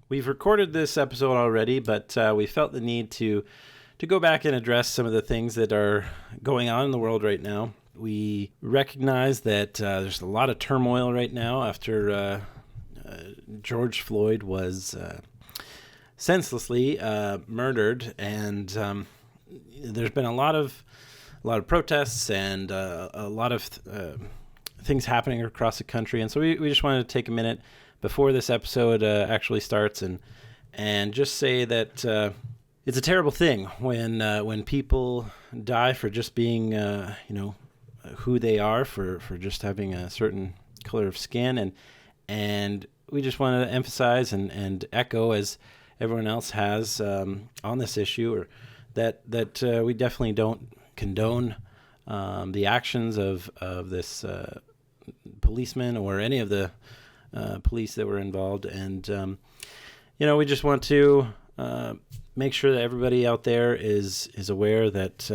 We've recorded this episode already, but we felt the need to go back and address some of the things that are going on in the world right now. We recognize that there's a lot of turmoil right now after George Floyd was senselessly murdered, and there's been a lot of protests and a lot of things happening across the country. And so we just wanted to take a minute before this episode actually starts and just say that it's a terrible thing when people die for just being who they are, for just having a certain color of skin, and we just want to emphasize and echo, as everyone else has on this issue, or that we definitely don't condone the actions of this policeman or any of the police that were involved. And we just want to make sure that everybody out there is aware that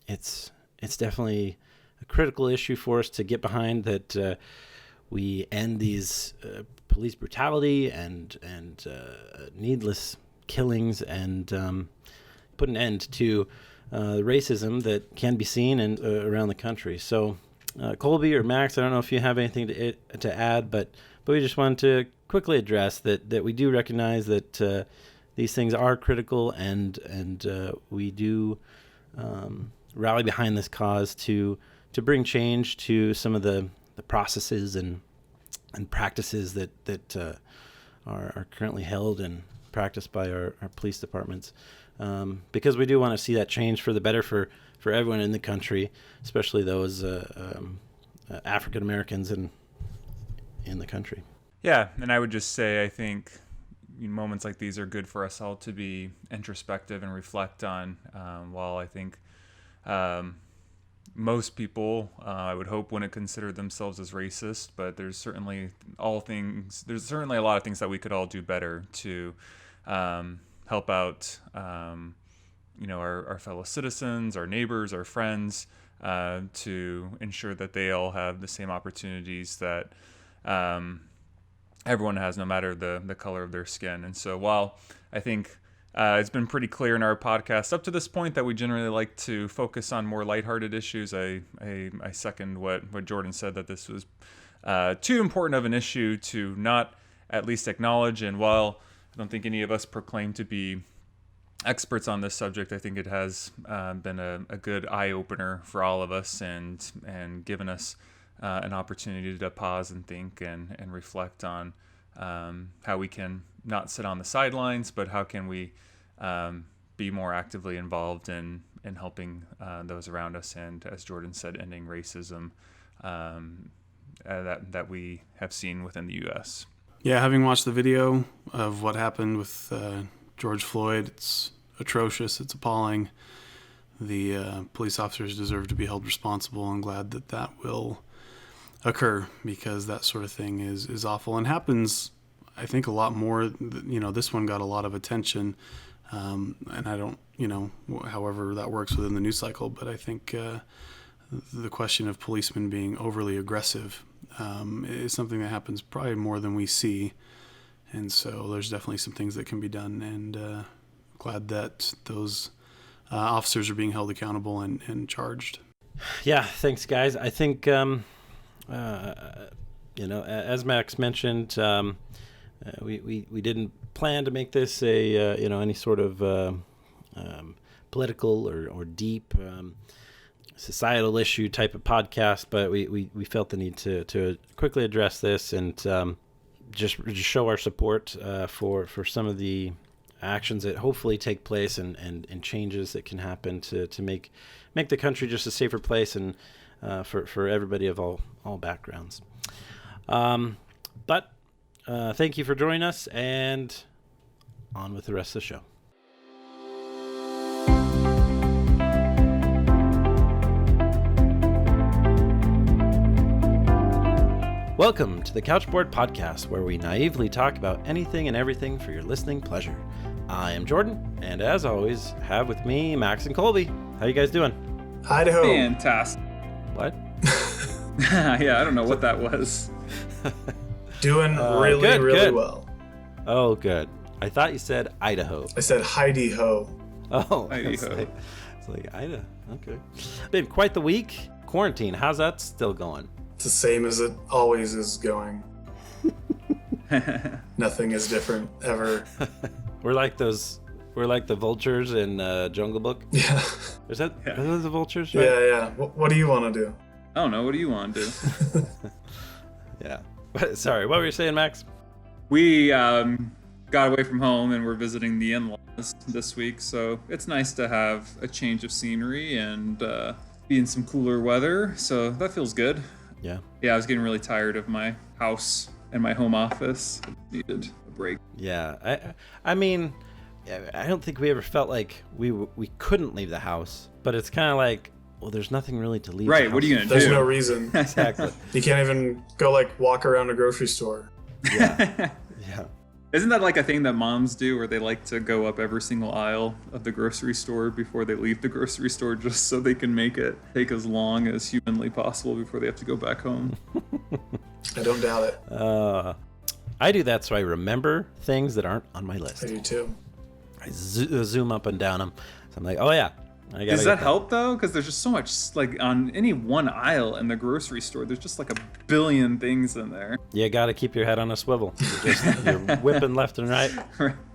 it's definitely a critical issue for us to get behind, that we end these police brutality and needless killings, and put an end to racism that can be seen around the country. So Colby or Max, I don't know if you have anything to add, but we just wanted to quickly address that we do recognize that these things are critical, and we do rally behind this cause to bring change to some of the processes and practices that are currently held and practiced by our police departments, because we do want to see that change for the better for everyone in the country, especially those African Americans in the country. Yeah, and I would just say I think moments like these are good for us all to be introspective and reflect on. While I think most people, I would hope, wouldn't consider themselves as racist, but there's certainly a lot of things that we could all do better to help out our fellow citizens, our neighbors, our friends, to ensure that they all have the same opportunities that everyone has, no matter the color of their skin. And so while I think it's been pretty clear in our podcast up to this point that we generally like to focus on more lighthearted issues, I second what Jordan said, that this was too important of an issue to not at least acknowledge. And while I don't think any of us proclaim to be experts on this subject, I think it has been a good eye-opener for all of us, and given us an opportunity to pause and think and reflect on how we can not sit on the sidelines, but how can we be more actively involved in helping those around us, and, as Jordan said, ending racism that we have seen within the U.S. Yeah, having watched the video of what happened with George Floyd, it's atrocious. It's appalling. The police officers deserve to be held responsible. I'm glad that will occur, because that sort of thing is awful and happens, I think, a lot more. This one got a lot of attention, and I don't, however that works within the news cycle, but I think the question of policemen being overly aggressive is something that happens probably more than we see. And so there's definitely some things that can be done, and glad that those officers are being held accountable and charged. Yeah, thanks, guys. I think, as Max mentioned, we didn't plan to make this any sort of political or deep societal issue type of podcast, but we felt the need to quickly address this and just show our support for some of the actions that hopefully take place and changes that can happen to make the country just a safer place, and for everybody of all backgrounds. But thank you for joining us, and on with the rest of the show. Welcome to the Couchboard podcast, where we naively talk about anything and everything for your listening pleasure. I am Jordan, and as always, have with me Max and Colby. How you guys doing? Idaho. Fantastic. What? Yeah, I don't know what that was. Doing really good. well. Oh, good. I thought you said Idaho. I said Heidi Ho. Oh, Idaho. It's like Idaho. Okay. Been quite the week. Quarantine. How's that still going? It's the same as it always is going. Nothing is different ever. We're like the vultures in Jungle Book. Yeah. Are those the vultures? Right? Yeah. What do you want to do? I don't know. What do you want to do? Yeah. Sorry, what were you saying, Max? We got away from home and we're visiting the in-laws this week, so it's nice to have a change of scenery and be in some cooler weather, so that feels good. Yeah. Yeah, I was getting really tired of my house and my home office. I needed a break. Yeah. I mean, I don't think we ever felt like we couldn't leave the house, but it's kind of like, well, there's nothing really to leave. Right, the house. what are you going to do? There's no reason. Exactly. You can't even go like walk around a grocery store. Yeah. Yeah. Isn't that like a thing that moms do where they like to go up every single aisle of the grocery store before they leave the grocery store just so they can make it take as long as humanly possible before they have to go back home? I don't doubt it. I do that so I remember things that aren't on my list. I do too. I zoom up and down them. So I'm like, oh yeah. Does that help though? Because there's just so much, like on any one aisle in the grocery store, there's just like a billion things in there. You got to keep your head on a swivel. You're whipping left and right.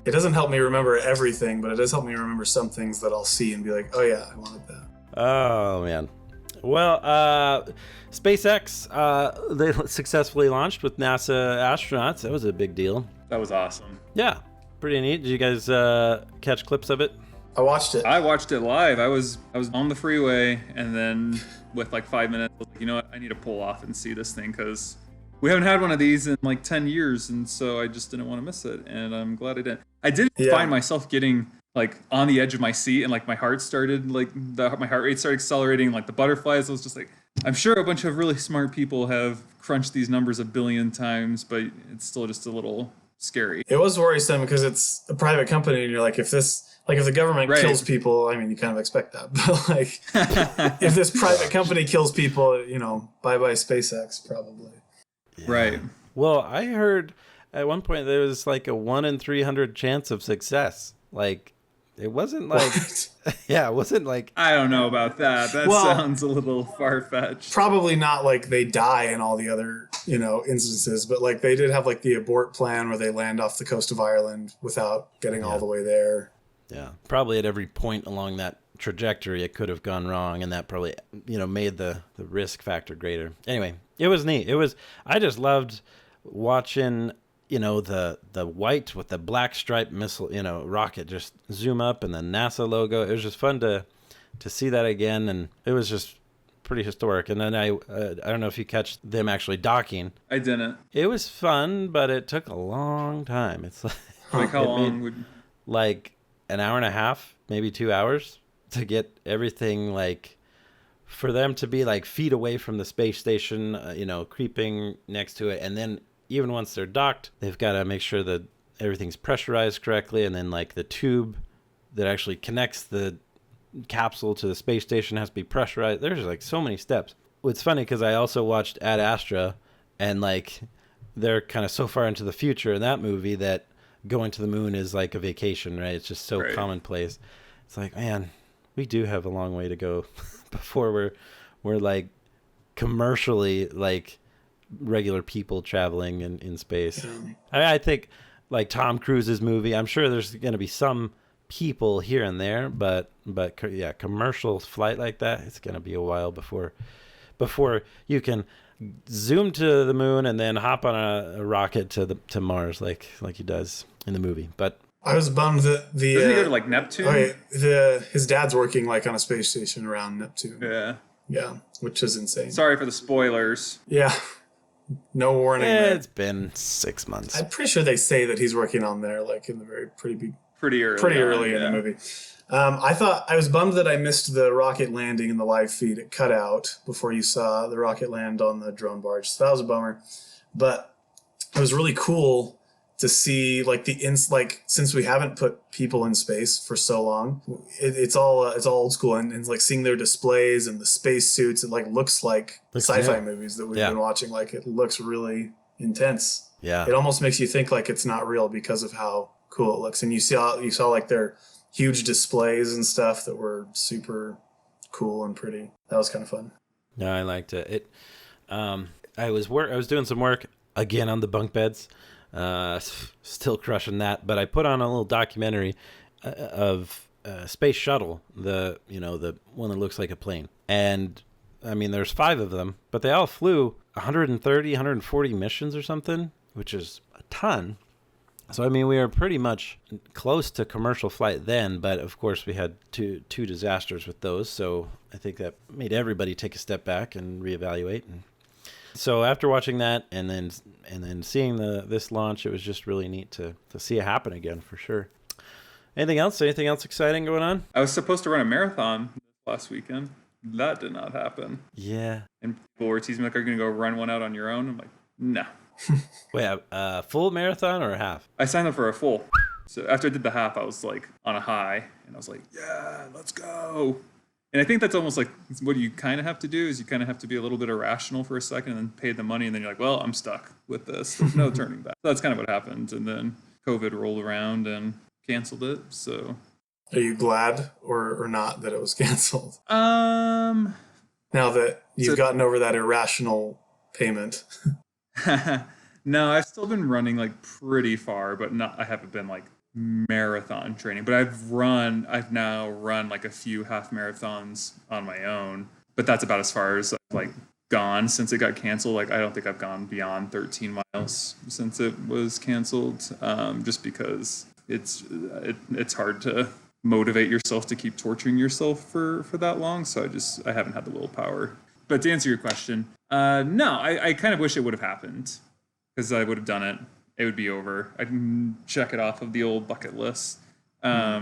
It doesn't help me remember everything, but it does help me remember some things that I'll see and be like, oh yeah, I wanted that. Oh man. Well, SpaceX, they successfully launched with NASA astronauts. That was a big deal. That was awesome. Yeah, pretty neat. Did you guys catch clips of it? I watched it. I watched it live. I was on the freeway, and then with like 5 minutes, I was like, you know what? I need to pull off and see this thing because we haven't had one of these in like 10 years, and so I just didn't want to miss it, and I'm glad I did. I did find myself getting like on the edge of my seat, and like my heart started my heart rate started accelerating, like the butterflies. I was just like, I'm sure a bunch of really smart people have crunched these numbers a billion times, but it's still just a little scary. It was worrisome because it's a private company, and you're like, if the government kills people, I mean, you kind of expect that. But like, if this private company kills people, bye-bye SpaceX, probably. Yeah. Right. Well, I heard at one point there was like a 1 in 300 chance of success. Like, it wasn't like, it wasn't like. I don't know about that. That sounds a little far-fetched. Probably not like they die in all the other, instances, but like they did have like the abort plan where they land off the coast of Ireland without getting all the way there. Yeah, probably at every point along that trajectory, it could have gone wrong, and that probably, made the risk factor greater. Anyway, it was neat. I just loved watching, the white with the black stripe missile, rocket just zoom up, and the NASA logo. It was just fun to see that again, and it was just pretty historic. And then I don't know if you catch them actually docking. I didn't. It was fun, but it took a long time. It's like how long would like an hour and a half, maybe 2 hours to get everything, like for them to be like feet away from the space station, creeping next to it. And then even once they're docked, they've got to make sure that everything's pressurized correctly. And then like the tube that actually connects the capsule to the space station has to be pressurized. There's like so many steps. It's funny because I also watched Ad Astra, and like they're kind of so far into the future in that movie that going to the moon is like a vacation, right? It's just so commonplace. It's like, man, we do have a long way to go before we're like commercially like regular people traveling in space. I think like Tom Cruise's movie, I'm sure there's going to be some people here and there, but yeah, commercial flight like that, it's going to be a while before you can zoom to the moon and then hop on a rocket to Mars like he does in the movie. But I was bummed that the doesn't he go to like Neptune? His dad's working like on a space station around Neptune. Yeah, which is insane. Sorry for the spoilers. Yeah, no warning. It's been 6 months. I'm pretty sure they say that he's working on there, like in the pretty early in the movie. I was bummed that I missed the rocket landing in the live feed. It cut out before you saw the rocket land on the drone barge. So that was a bummer. But it was really cool to see like since we haven't put people in space for so long, it's all old school, and like seeing their displays and the space suits, it like looks like sci-fi movies that we've been watching. Like it looks really, intense. Yeah. It almost makes you think like it's not real because of how cool it looks. And you saw like their huge displays and stuff that were super cool and pretty. That was kind of fun. No, I liked it. I was doing some work again on the bunk beds. Still crushing that, but I put on a little documentary of Space Shuttle, the one that looks like a plane. And I mean, there's 5 of them, but they all flew 130, 140 missions or something, which is a ton. So, I mean, we were pretty much close to commercial flight then, but of course we had two disasters with those. So I think that made everybody take a step back and reevaluate. And so after watching that and then seeing this launch, it was just really neat to see it happen again for sure. Anything else exciting going on? I was supposed to run a marathon last weekend. That did not happen. Yeah. And people were teasing me like, "Are you going to go run one out on your own?" I'm like, no. Wait, a full marathon or a half? I signed up for a full. So after I did the half, I was like on a high, and I was like, yeah, let's go. And I think that's almost like what you kind of have to do is you kind of have to be a little bit irrational for a second and then pay the money, and then you're like, well, I'm stuck with this. There's no turning back. So that's kind of what happened. And then COVID rolled around and canceled it. So are you glad or not that it was canceled? Now that you've gotten over that irrational payment. No, I've still been running like pretty far, but I haven't been like marathon training. But I've now run like a few half marathons on my own, but that's about as far as I've like gone since it got canceled. Like I don't think I've gone beyond 13 miles since it was canceled, just because it's hard to motivate yourself to keep torturing yourself for that long. So I haven't had the willpower. But to answer your question, no, I kind of wish it would have happened because I would have done it. It would be over. I can check it off of the old bucket list. I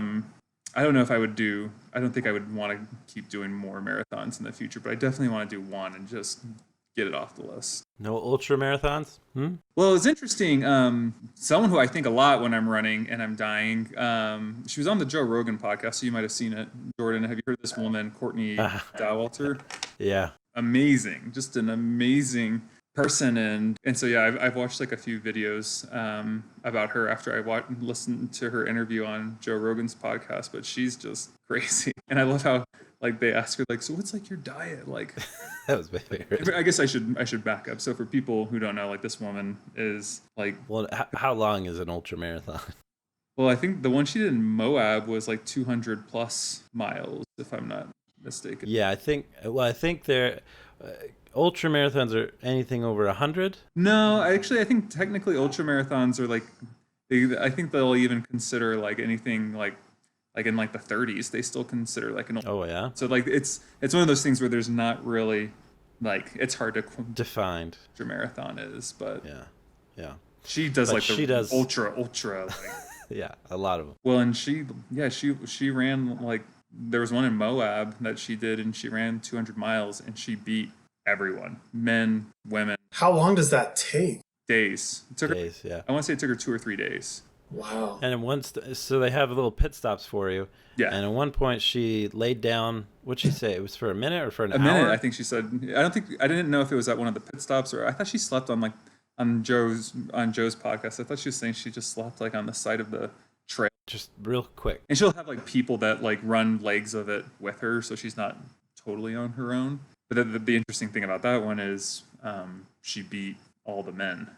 don't know if I don't think I would want to keep doing more marathons in the future, but I definitely want to do one and just get it off the list. No ultra marathons? Well, it's interesting. Someone who I think a lot when I'm running and I'm dying, she was on the Joe Rogan podcast, so you might have seen it. Jordan, have you heard this woman, Courtney Dowalter? Yeah. Amazing. Just an amazing person. And so, yeah, I've watched like a few videos about her after I listened to her interview on Joe Rogan's podcast, but she's just crazy. And I love how like they ask her like, so what's like your diet? Like that was my favorite. I guess I should back up. So for people who don't know, like this woman is like, well, how long is an ultra marathon? Well, I think the one she did in Moab was like 200 plus miles, if I'm not mistaken. Yeah, I think they're ultra marathons are anything over 100. No, I think technically ultra marathons are like, I think they'll even consider like anything like in like the 30s. They still consider like an. Oh yeah. So like it's one of those things where there's not really like it's hard to define ultra marathon is, but yeah. She does like she does ultra like. Yeah, a lot of them. Well, and she ran like there was one in Moab that she did, and she ran 200 miles, and she beat everyone, men, women. How long does that take? Days. It took days, her, yeah. I want to say it took her 2 or 3 days. Wow. And so they have little pit stops for you. Yeah. And at one point she laid down. What'd she say? It was for a minute or for an hour? A minute, I think she said. I didn't know if it was at one of the pit stops or I thought she slept on Joe's podcast. I thought she was saying she just slept like on the side of the trail. Just real quick. And she'll have like people that like run legs of it with her, so she's not totally on her own. But the interesting thing about that one is she beat all the men.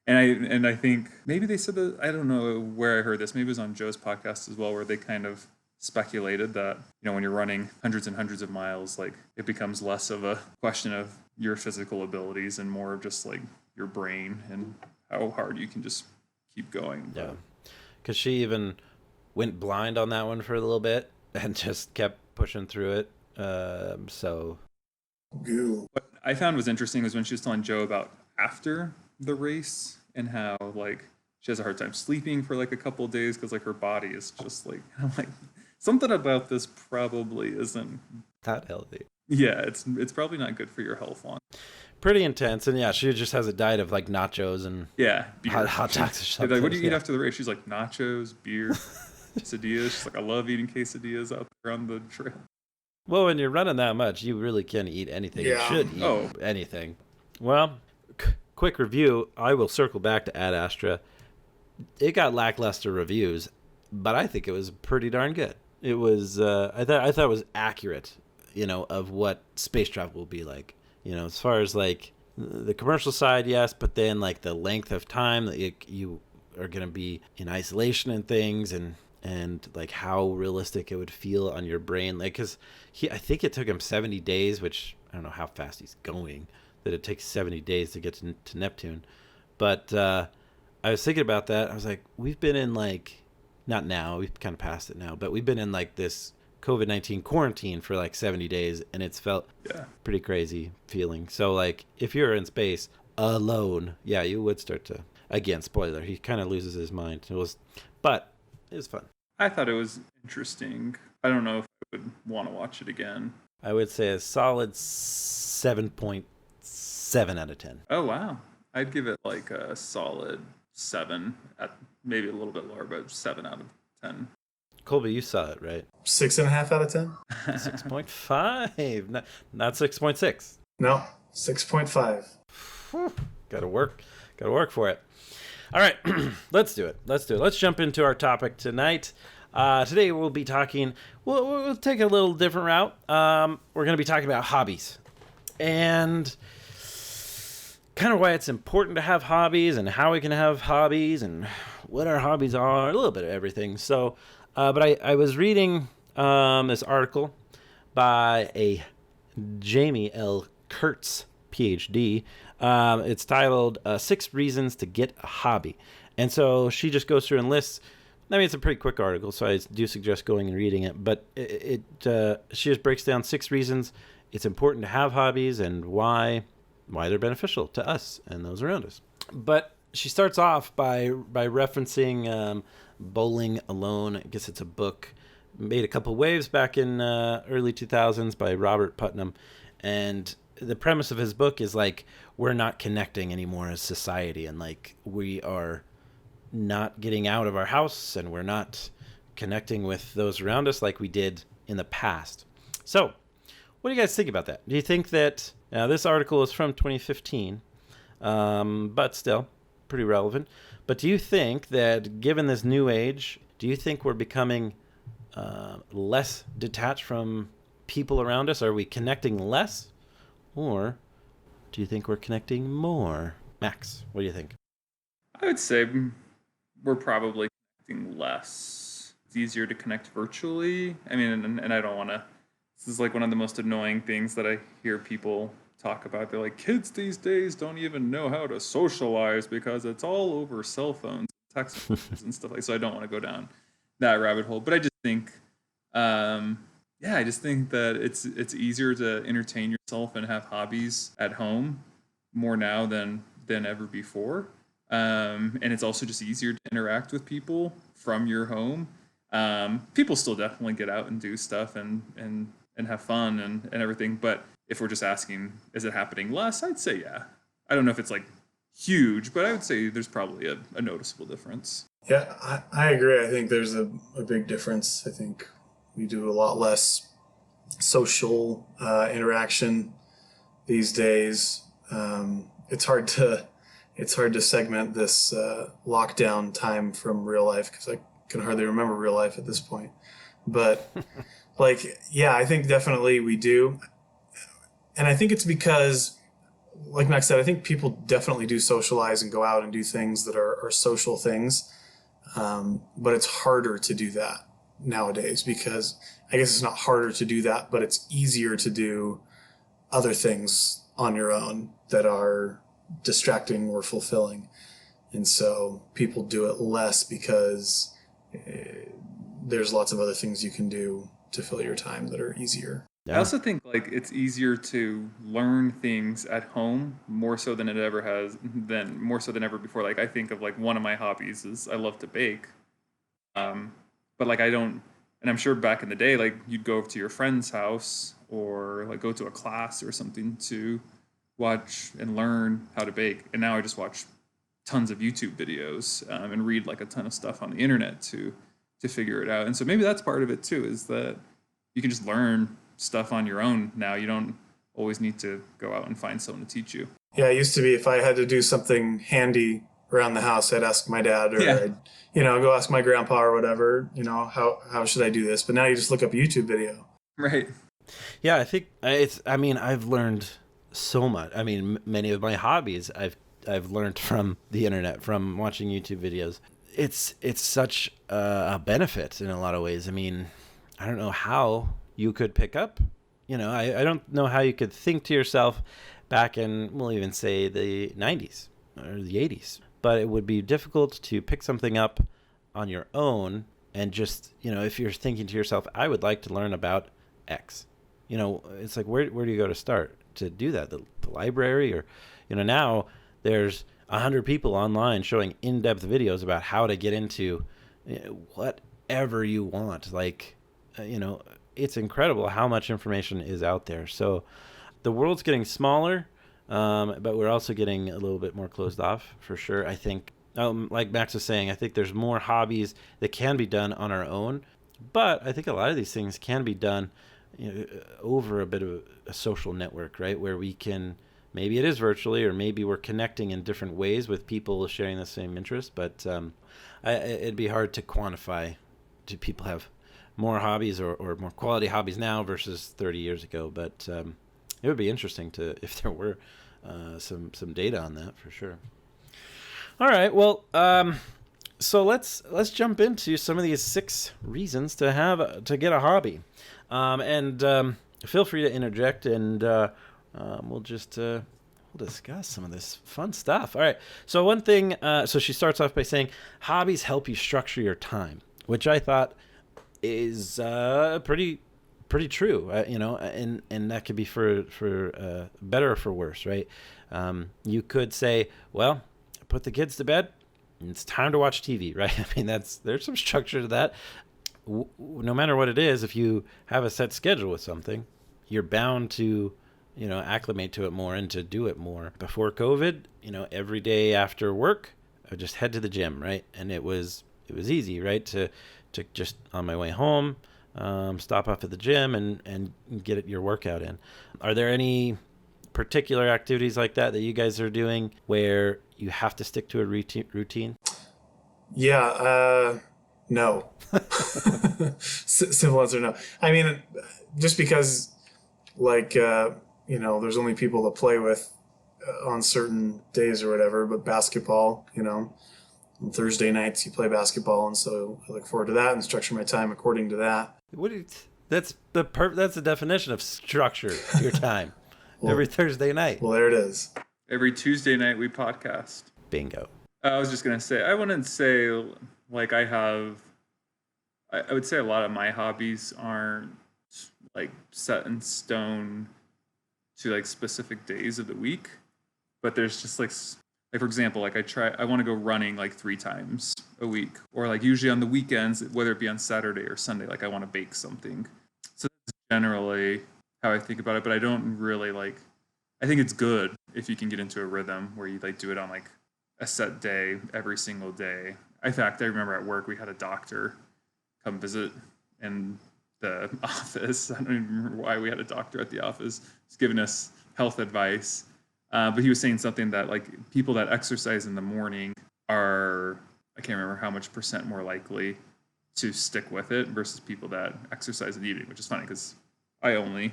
And I think maybe they said that, I don't know where I heard this, maybe it was on Joe's podcast as well, where they kind of speculated that, when you're running hundreds and hundreds of miles, like it becomes less of a question of your physical abilities and more of just like your brain and how hard you can just keep going. Yeah. Because she even went blind on that one for a little bit and just kept pushing through it. So. What I found was interesting was when she was telling Joe about after the race and how like she has a hard time sleeping for like a couple of days because like her body is just like, I'm like, something about this probably isn't that healthy. Yeah, it's probably not good for your health long. Pretty intense. And yeah, she just has a diet of like nachos and hot dogs or something. Like, what do you eat after the race? She's like nachos, beer, quesadillas. She's like, I love eating quesadillas out there on the trail. Well, when you're running that much, you really can eat anything. Yeah. You should eat anything. Well, quick review, I will circle back to Ad Astra. It got lackluster reviews, but I think it was pretty darn good. It was I thought it was accurate, of what space travel will be like. As far as like the commercial side, yes, but then like the length of time that you are going to be in isolation and things, and like how realistic it would feel on your brain. Like, because I think it took him 70 days, which I don't know how fast he's going, that it takes 70 days to get to Neptune. But I was thinking about that. I was like, we've been in like, not now, we've kind of passed it now, but we've been in like this COVID-19 quarantine for like 70 days, and it's felt pretty crazy feeling. So like, if you're in space alone, yeah, you would start to, again, spoiler, he kind of loses his mind. But it was fun. I thought it was interesting. I don't know if I would want to watch it again. I would say a solid 7.7 out of 10. Oh, wow. I'd give it like a solid 7, at maybe a little bit lower, but 7 out of 10. Colby, you saw it, right? 6.5 out of 10? 6.5. Not 6.6. No, 6.5. Gotta work for it. All right, let's do it. Let's jump into our topic tonight. Today we'll be talking, we'll take a little different route. We're going to be talking about hobbies and kind of why it's important to have hobbies and how we can have hobbies and what our hobbies are, a little bit of everything. So, but I was reading this article by a Jaime L Kurtz Ph.D. It's titled 6 Reasons to Get a Hobby. And so she just goes through and lists, I mean, it's a pretty quick article, so I do suggest going and reading it. But she just breaks down 6 reasons it's important to have hobbies and why they're beneficial to us and those around us. But she starts off by referencing Bowling Alone. I guess it's a book made a couple waves back in early 2000s by Robert Putnam. And the premise of his book is like, we're not connecting anymore as society, and like we are not getting out of our house and we're not connecting with those around us like we did in the past. So what do you guys think about that? Do you think that, now this article is from 2015, but still pretty relevant. But do you think that given this new age, do you think we're becoming less detached from people around us? Are we connecting less? Or do you think we're connecting more? Max, what do you think? I would say we're probably connecting less. It's easier to connect virtually. I mean, and I don't want to, this is like one of the most annoying things that I hear people talk about. They're like, kids these days don't even know how to socialize because it's all over cell phones, text messages and stuff like that. So I don't want to go down that rabbit hole. But I just think, I just think that it's easier to entertain yourself and have hobbies at home more now than ever before. And it's also just easier to interact with people from your home. People still definitely get out and do stuff and have fun and everything. But if we're just asking, is it happening less? I'd say, yeah. I don't know if it's like huge, but I would say there's probably a noticeable difference. Yeah, I agree. I think there's a big difference. I think we do a lot less social interaction these days. It's hard to segment this lockdown time from real life because I can hardly remember real life at this point. But I think definitely we do. And I think it's because, like Max said, I think people definitely do socialize and go out and do things that are social things. But it's harder to do that nowadays because I guess it's not harder to do that, but it's easier to do other things on your own that are distracting or fulfilling. And so people do it less because there's lots of other things you can do to fill your time that are easier. Yeah. I also think like it's easier to learn things at home more so than ever before. Like I think of like one of my hobbies is I love to bake. But like I don't, and I'm sure back in the day, like you'd go over to your friend's house or like go to a class or something to watch and learn how to bake. And now I just watch tons of YouTube videos and read like a ton of stuff on the internet to figure it out. And so maybe that's part of it too, is that you can just learn stuff on your own now. You don't always need to go out and find someone to teach you. Yeah, it used to be if I had to do something handy around the house, I'd ask my dad, or I'd, go ask my grandpa or whatever, how should I do this? But now you just look up a YouTube video. Right. Yeah, I think I've learned so much. I mean, many of my hobbies I've learned from the internet, from watching YouTube videos. It's such a benefit in a lot of ways. I mean, I don't know how you could pick up, I don't know how you could think to yourself back in, we'll even say the 90s or the 80s, but it would be difficult to pick something up on your own and just, if you're thinking to yourself, I would like to learn about X, it's like, where do you go to start to do that? The library, or, now there's 100 people online showing in-depth videos about how to get into whatever you want. Like, it's incredible how much information is out there. So the world's getting smaller, but we're also getting a little bit more closed off, for sure. I think, like Max was saying, I think there's more hobbies that can be done on our own, but I think a lot of these things can be done over a bit of a social network, right? Where we can, maybe it is virtually, or maybe we're connecting in different ways with people sharing the same interest, but it'd be hard to quantify. Do people have more hobbies or more quality hobbies now versus 30 years ago? But it would be interesting if there were some data on that, for sure. All right, well, so let's jump into some of these 6 reasons to get a hobby, and feel free to interject, and we'll discuss some of this fun stuff. All right, so one thing, so she starts off by saying hobbies help you structure your time, which I thought is pretty true, and that could be for better or for worse, right? You could say, well, put the kids to bed, and it's time to watch TV, right? I mean, there's some structure to that. No matter what it is, if you have a set schedule with something, you're bound to, acclimate to it more and to do it more. Before COVID, every day after work, I would just head to the gym, right? And it was easy, right? To just on my way home, stop off at the gym and get your workout in. Are there any particular activities like that you guys are doing where you have to stick to a routine? Yeah, no. Simple answer, no. I mean, just because, there's only people to play with on certain days or whatever, but basketball, on Thursday nights you play basketball, and so I look forward to that and structure my time according to that. That's the definition of structure your time. Well, every Thursday night. Well, there it is. Every Tuesday night we podcast. Bingo. I was just going to say, I wouldn't say I would say a lot of my hobbies aren't set in stone to specific days of the week, but there's just for example, I want to go running 3 times a week, or usually on the weekends, whether it be on Saturday or Sunday, I want to bake something. So that's generally how I think about it, but I don't really I think it's good if you can get into a rhythm where you do it on a set day every single day. In fact, I remember at work we had a doctor come visit in the office. I don't even remember why we had a doctor at the office. He's giving us health advice, but he was saying something that people that exercise in the morning are, I can't remember how much % more likely to stick with it versus people that exercise in the evening, which is funny because I only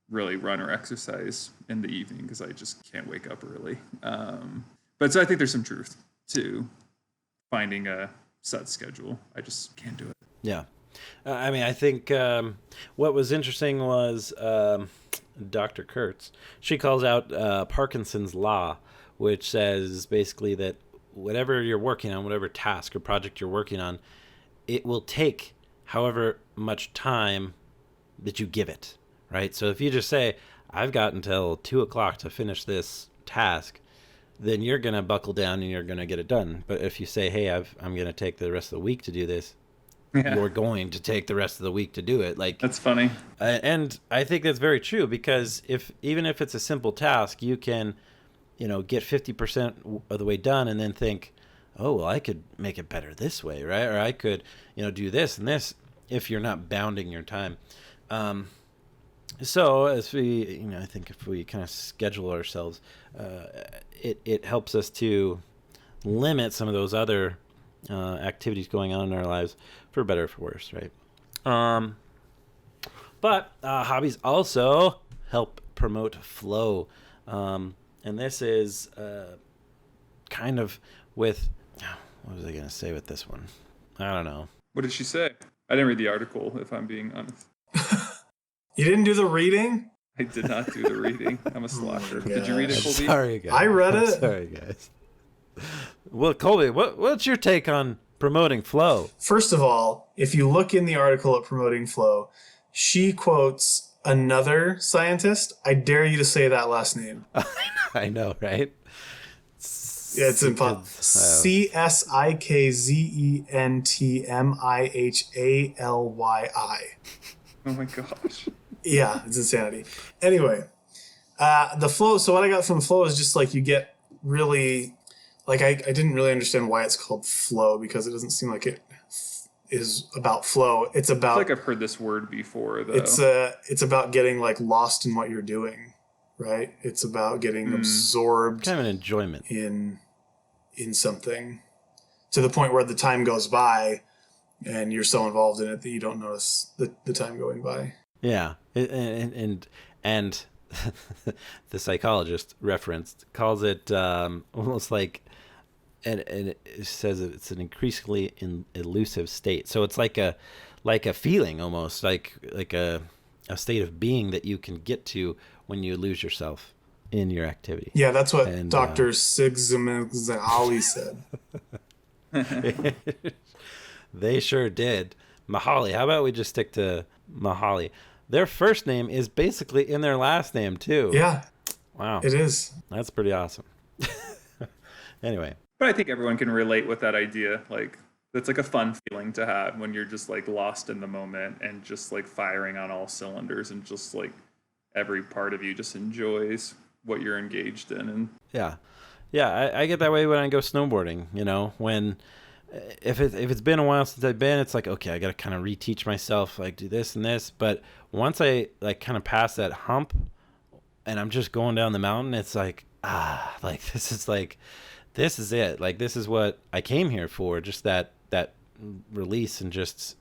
really run or exercise in the evening because I just can't wake up early. But so I think there's some truth to finding a set schedule. I just can't do it. Yeah. I mean, I think what was interesting was Dr. Kurtz. She calls out Parkinson's law, which says basically that whatever you're working on, whatever task or project you're working on, it will take however much time that you give it, right? So if you just say, I've got until 2:00 to finish this task, then you're going to buckle down and you're going to get it done. But if you say, hey, I'm going to take the rest of the week to do this, you're going to take the rest of the week to do it. That's funny. And I think that's very true, because even if it's a simple task, you can, get 50% of the way done and then think, oh, well, I could make it better this way, right? Or I could, do this and this, if you're not bounding your time. So as we, I think if we kind of schedule ourselves, it helps us to limit some of those other activities going on in our lives, for better or for worse, right? But hobbies also help promote flow. And this is kind of with, what was I going to say with this one? I don't know. What did she say? I didn't read the article, if I'm being honest. You didn't do the reading? I did not do the reading. I'm a slacker. Did you read it, Colby? Sorry, guys. I read it. Sorry, guys. Well, Colby, what's your take on promoting flow? First of all, if you look in the article at Promoting Flow, she quotes another scientist. I dare you to say that last name. I know, right? Yeah, it's impossible. CSIKZENTMIHALYI. Oh my gosh. Yeah, it's insanity. Anyway, the flow. So what I got from the flow is just like you get really, like I didn't really understand why it's called flow, because it doesn't seem like it is about flow. It's about. I feel like I've heard this word before, though. It's about getting like lost in what you're doing, right? It's about getting absorbed, kind of an enjoyment in something, to the point where the time goes by, and you're so involved in it that you don't notice the time going by. Yeah, and the psychologist referenced calls it almost like, and it says it's an increasingly elusive state. So it's like a feeling, almost like a state of being that you can get to when you lose yourself in your activity. Yeah, that's what Dr. Sigzimali said. They sure did. Mahali. How about we just stick to Mahali? Their first name is basically in their last name, too. Yeah. Wow. It is. That's pretty awesome. Anyway. But I think everyone can relate with that idea. Like, it's like a fun feeling to have when you're just like lost in the moment and just like firing on all cylinders, and just like every part of you just enjoys what you're engaged in. And yeah, I get that way when I go snowboarding. When if it's been a while since I've been, it's like, okay, I got to kind of reteach myself, like do this and this. But once I like kind of pass that hump and I'm just going down the mountain, it's like, like this is it. Like this is what I came here for. Just that release and just,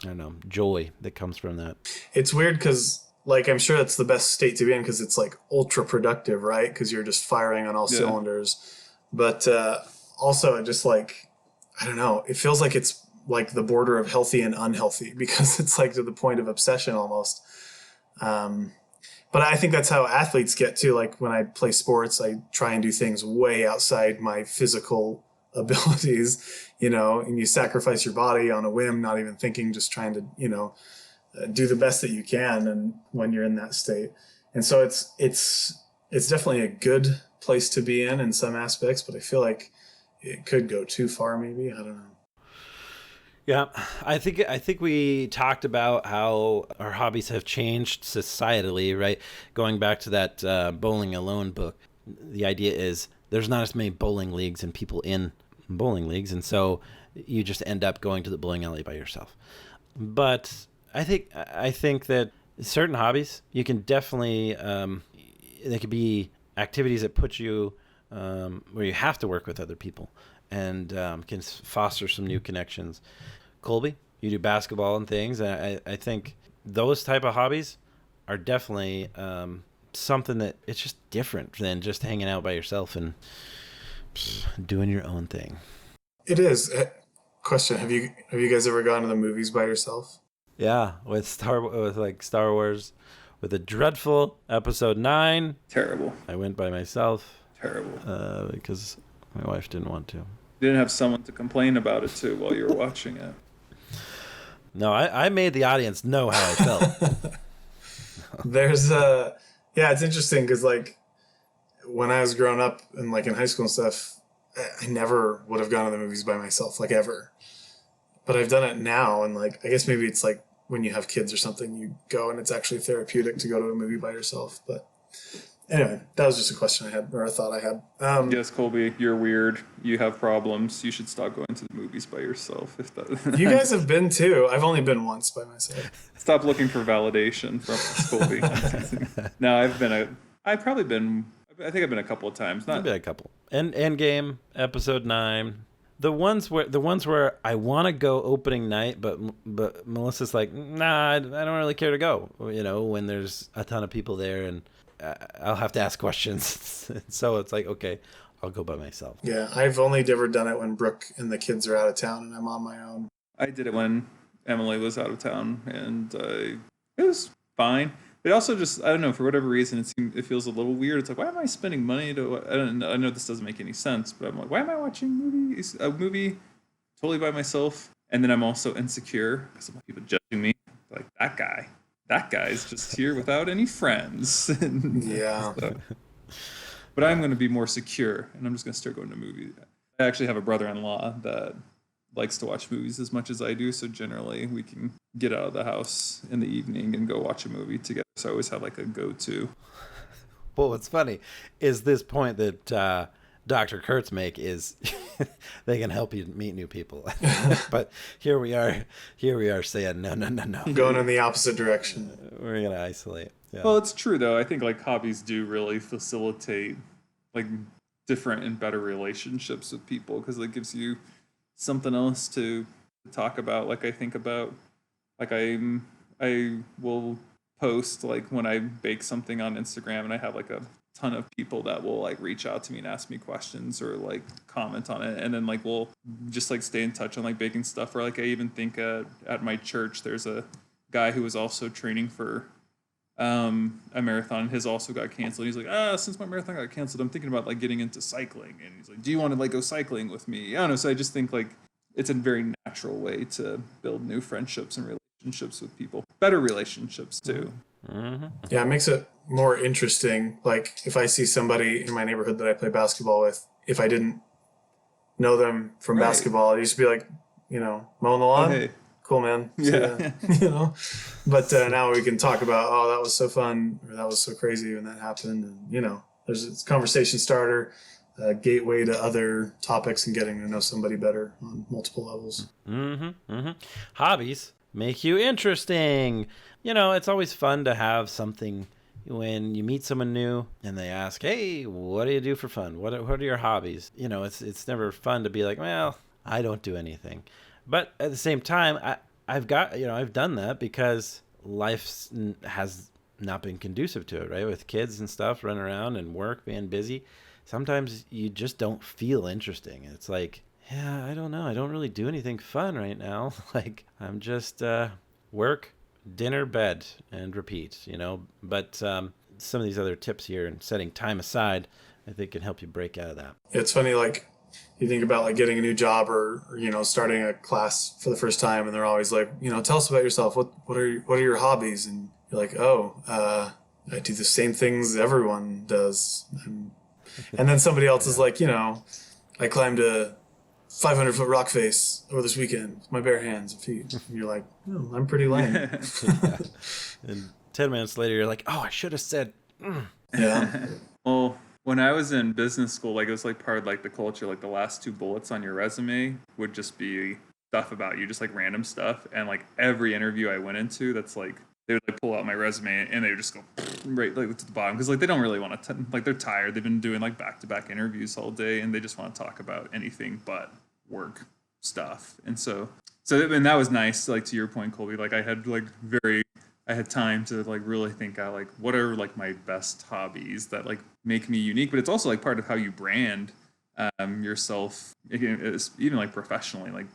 I don't know, joy that comes from that. It's weird because, like, I'm sure that's the best state to be in, because it's like ultra productive, right? Because you're just firing on all cylinders. But also, it just like, I don't know, it feels like it's like the border of healthy and unhealthy, because it's like to the point of obsession almost. But I think that's how athletes get too. Like when I play sports, I try and do things way outside my physical abilities, and you sacrifice your body on a whim, not even thinking, just trying to, do the best that you can. And when you're in that state, and so it's definitely a good place to be in some aspects, but I feel like it could go too far. Maybe, I don't know. Yeah, I think we talked about how our hobbies have changed societally, right? Going back to that Bowling Alone book, the idea is there's not as many bowling leagues and people in bowling leagues, and so you just end up going to the bowling alley by yourself. But I think that certain hobbies, you can definitely they could be activities that put you where you have to work with other people, and can foster some new connections. Colby, you do basketball and things, and I think those type of hobbies are definitely something that it's just different than just hanging out by yourself and doing your own thing. It is. Question: Have you guys ever gone to the movies by yourself? Yeah, with Star Wars, with a dreadful Episode 9. Terrible. I went by myself. Terrible. Because my wife didn't want to. You didn't have someone to complain about it to while you were watching it. No, I made the audience know how I felt. It's interesting because like when I was growing up and like in high school and stuff, I never would have gone to the movies by myself, like ever. But I've done it now, and like I guess maybe it's like when you have kids or something, you go and it's actually therapeutic to go to a movie by yourself. But Anyway, that was just a question I had, or a thought I had. Yes, Colby, you're weird. You have problems. You should stop going to the movies by yourself. If that You guys have been too. I've only been once by myself. Stop looking for validation from Colby. No, I think I've been a couple of times. Maybe a couple. Endgame, episode 9. The ones where I want to go opening night, but Melissa's like, nah, I don't really care to go. You know, when there's a ton of people there, and I'll have to ask questions. So it's like, okay, I'll go by myself. Yeah, I've only ever done it when Brooke and the kids are out of town and I'm on my own. I did it when Emily was out of town, and it was fine. It also just, I don't know, for whatever reason, it feels a little weird. It's like, why am I spending money I know this doesn't make any sense, but I'm like, why am I watching a movie totally by myself? And then I'm also insecure because of people judging me. Like, that guy's just here without any friends. Yeah. So, but I'm going to be more secure, and I'm just going to start going to movies. I actually have a brother-in-law that likes to watch movies as much as I do, so generally we can get out of the house in the evening and go watch a movie together. So I always have like a go-to. Well, what's funny is this point that Dr. Kurtz make is they can help you meet new people. But here we are saying no. Going in the opposite direction. We're going to isolate. Yeah. Well, it's true though. I think like hobbies do really facilitate like different and better relationships with people, because it gives you something else to talk about. Like I think about, like I will post like when I bake something on Instagram, and I have like a ton of people that will like reach out to me and ask me questions or like comment on it, and then like we'll just like stay in touch on like baking stuff. Or like I even think at my church there's a guy who was also training for a marathon. His also got canceled. He's like, since my marathon got canceled, I'm thinking about like getting into cycling. And he's like, do you want to like go cycling with me? I don't know. So I just think like it's a very natural way to build new friendships and relationships with people. Better relationships too. Mm-hmm. Yeah, it makes it more interesting. Like if I see somebody in my neighborhood that I play basketball with, if I didn't know them from basketball, I used to be like, mowing the lawn. Oh, hey. Cool, man. Yeah. But now we can talk about, that was so fun, or that was so crazy when that happened. And, there's a conversation starter, a gateway to other topics and getting to know somebody better on multiple levels. Mm-hmm. Mm-hmm. Hobbies make you interesting. It's always fun to have something when you meet someone new and they ask, hey, what do you do for fun? What are your hobbies? It's never fun to be like, well, I don't do anything. But at the same time, I've done that because life has not been conducive to it, right? With kids and stuff, running around and work, being busy. Sometimes you just don't feel interesting. It's like, yeah, I don't know. I don't really do anything fun right now. Like, I'm just work, dinner, bed, and repeat, But some of these other tips here and setting time aside, I think can help you break out of that. It's funny, like, you think about like getting a new job or starting a class for the first time, and they're always like, tell us about yourself. What are your hobbies? And you're like, I do the same things everyone does. And then somebody else is like, I climbed a 500-foot rock face over this weekend with my bare hands and feet. And you're like, oh, I'm pretty lame. Yeah. And 10 minutes later, you're like, I should have said. Yeah. Well, when I was in business school, like it was like part of like the culture, like the last 2 bullets on your resume would just be stuff about you, just like random stuff. And like every interview I went into, that's like they would like pull out my resume and they would just go right like to the bottom, because like they don't really want to like they're tired. They've been doing like back-to-back interviews all day, and they just want to talk about anything but work stuff. And so and that was nice. Like to your point, Colby, like I had time to like really think out like what are like my best hobbies that like make me unique. But it's also like part of how you brand yourself, even like professionally. Like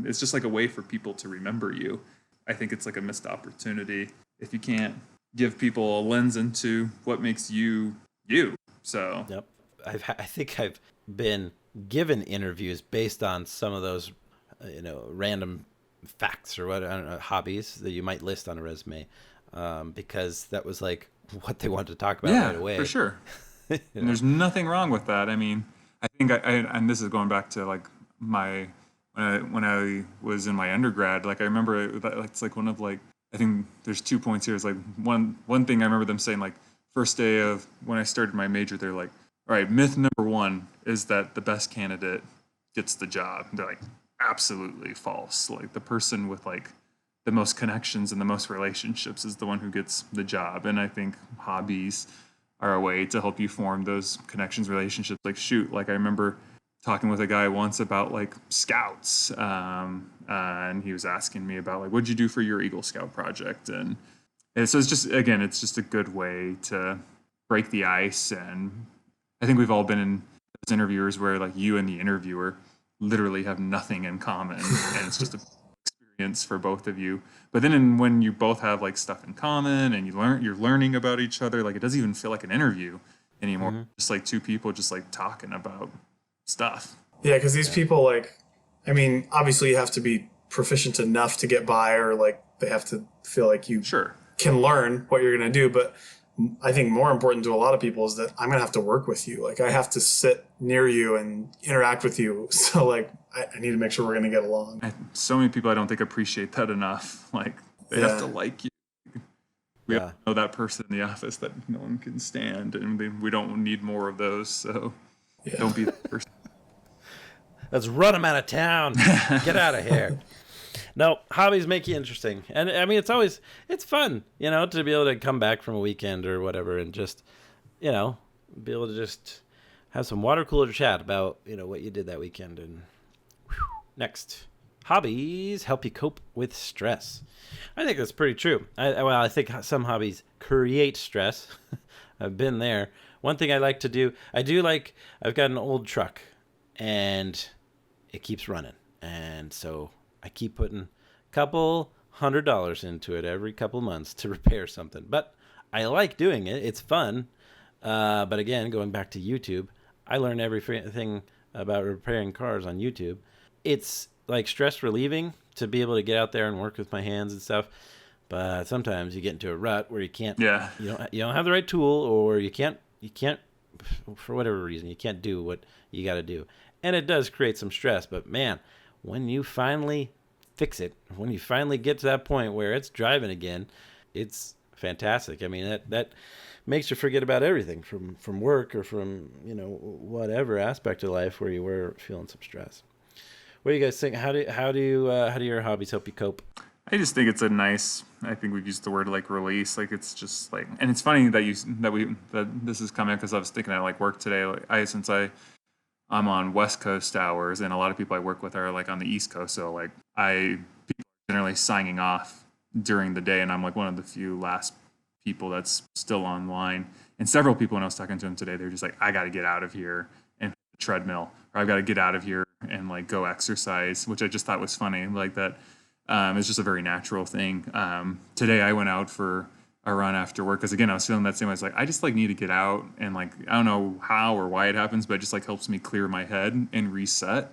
it's just like a way for people to remember you. I think it's like a missed opportunity if you can't give people a lens into what makes you you. So Yep. I think I've been given interviews based on some of those random facts or what, I don't know, hobbies that you might list on a resume, because that was like what they wanted to talk about right away. For sure. And there's nothing wrong with that. I mean, I think and this is going back to like my when I was in my undergrad. Like I remember it's like one of like, I think there's 2 points here. It's like one thing I remember them saying, like first day of when I started my major, they're like, all right, myth number one is that the best candidate gets the job. They're like, absolutely false. Like the person with like the most connections and the most relationships is the one who gets the job. And I think hobbies are a way to help you form those connections, relationships. Like shoot, like I remember talking with a guy once about like scouts, and he was asking me about like, what'd you do for your Eagle Scout project? And so it's just, again, it's just a good way to break the ice. And I think we've all been in those interviewers where like you and the interviewer literally have nothing in common, and it's just a experience for both of you. But then when you both have like stuff in common and you're learning about each other, like it doesn't even feel like an interview anymore. Just like two people just like talking about stuff. Yeah, because these people, like, I mean, obviously you have to be proficient enough to get by, or like they have to feel like you can learn what you're going to do. But I think more important to a lot of people is that I'm going to have to work with you. Like I have to sit near you and interact with you. So like I need to make sure we're going to get along. So many people I don't think appreciate that enough. Like they have to like you. We have to know that person in the office that no one can stand, and we don't need more of those. So don't be that person. Let's run them out of town. Get out of here. No, hobbies make you interesting. And I mean, it's fun, you know, to be able to come back from a weekend or whatever and just, you know, be able to just have some water cooler chat about, you know, what you did that weekend. And next, hobbies help you cope with stress. I think that's pretty true. I think some hobbies create stress. I've been there. One thing I like to do, I've got an old truck and it keeps running. And so I keep putting a couple $100 into it every couple months to repair something. But I like doing it. It's fun. But again, going back to YouTube, I learn everything about repairing cars on YouTube. It's like stress relieving to be able to get out there and work with my hands and stuff. But sometimes you get into a rut where you can't, you don't have the right tool, or you can't, for whatever reason, you can't do what you got to do. And it does create some stress. But man, when you finally fix it, when you finally get to that point where it's driving again, it's fantastic. I mean, that makes you forget about everything from work or from, you know, whatever aspect of life where you were feeling some stress. What do you guys think? How do your hobbies help you cope? I just think it's a nice, I think we've used the word like release. Like it's just like, and it's funny that this is coming because I was thinking at like work today. Like since I'm on West Coast hours, and a lot of people I work with are like on the East Coast. So like people are generally signing off during the day, and I'm like one of the few last people that's still online. And several people, when I was talking to them today, they're just like, I got to get out of here and hit the treadmill, or I've got to get out of here and like go exercise, which I just thought was funny. Like that, it's just a very natural thing. Today I went out for a run after work because again I was feeling that same way. I was like, I just like need to get out, and like I don't know how or why it happens, but it just like helps me clear my head and reset.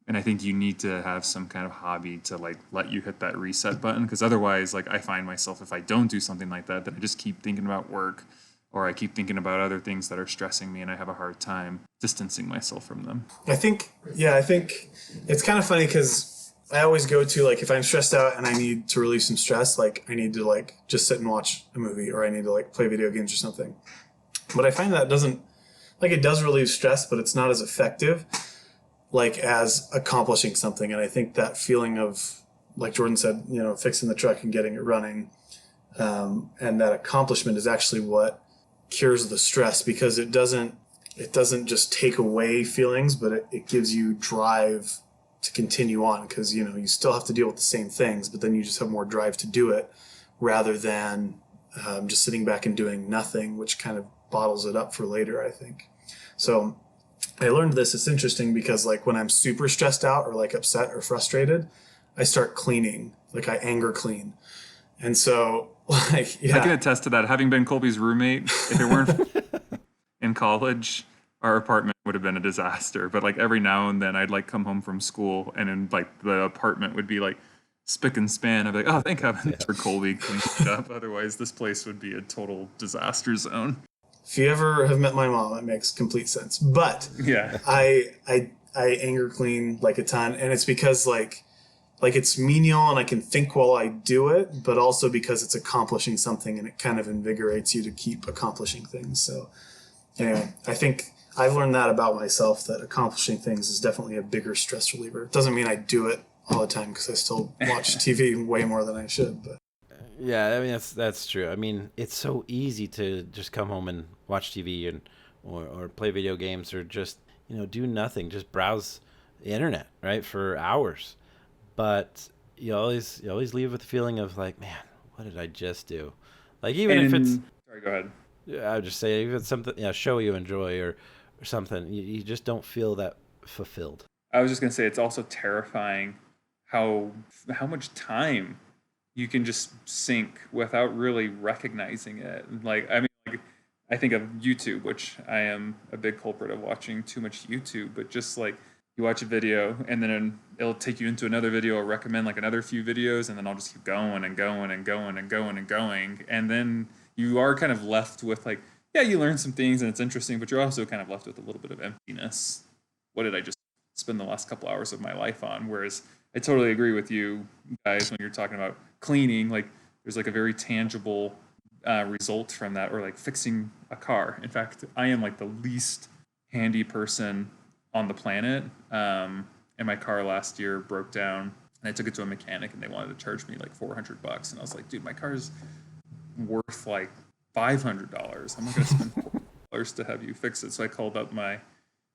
And I think you need to have some kind of hobby to like let you hit that reset button, because otherwise like I find myself, if I don't do something like that, then I just keep thinking about work, or I keep thinking about other things that are stressing me, and I have a hard time distancing myself from them. I think it's kind of funny because I always go to, like, if I'm stressed out and I need to relieve some stress, like I need to like just sit and watch a movie, or I need to like play video games or something. But I find that it does relieve stress, but it's not as effective like as accomplishing something. And I think that feeling of, like Jordan said, you know, fixing the truck and getting it running, and that accomplishment is actually what cures the stress, because it doesn't just take away feelings, but it gives you drive to continue on, because, you know, you still have to deal with the same things, but then you just have more drive to do it rather than just sitting back and doing nothing, which kind of bottles it up for later, I think. So I learned this. It's interesting because like when I'm super stressed out or like upset or frustrated, I start cleaning, like I anger clean. And so like, yeah. I can attest to that. Having been Colby's roommate, if it weren't in college, our apartment would have been a disaster. But like every now and then I'd like come home from school, and then like the apartment would be like spick and span. I'd be like, oh, thank heaven for Colby cleaning it up. Otherwise this place would be a total disaster zone. If you ever have met my mom, it makes complete sense. But yeah, I anger clean like a ton. And it's because like like it's menial and I can think while I do it, but also because it's accomplishing something and it kind of invigorates you to keep accomplishing things. So anyway, I think I've learned that about myself, that accomplishing things is definitely a bigger stress reliever. It doesn't mean I do it all the time because I still watch TV way more than I should. But yeah, I mean that's true. I mean, it's so easy to just come home and watch TV and or play video games or just do nothing, just browse the internet, right, for hours. But you always leave with the feeling of like, man, what did I just do? Like even if it's sorry, go ahead. I would just say even something show you enjoy or something, you just don't feel that fulfilled. I was just gonna say it's also terrifying how much time you can just sink without really recognizing it. Like I mean, like I think of YouTube, which I am a big culprit of watching too much YouTube, but just like you watch a video and then it'll take you into another video or recommend like another few videos, and then I'll just keep going and going and going and going and going. And then you are kind of left with like, yeah, you learn some things and it's interesting, but you're also kind of left with a little bit of emptiness. What did I just spend the last couple hours of my life on? Whereas I totally agree with you guys when you're talking about cleaning, like there's like a very tangible result from that, or like fixing a car. In fact, I am like the least handy person on the planet. And my car last year broke down and I took it to a mechanic and they wanted to charge me like $400. And I was like, dude, my car's worth like $500. I'm not going to spend $400 to have you fix it. So I called up my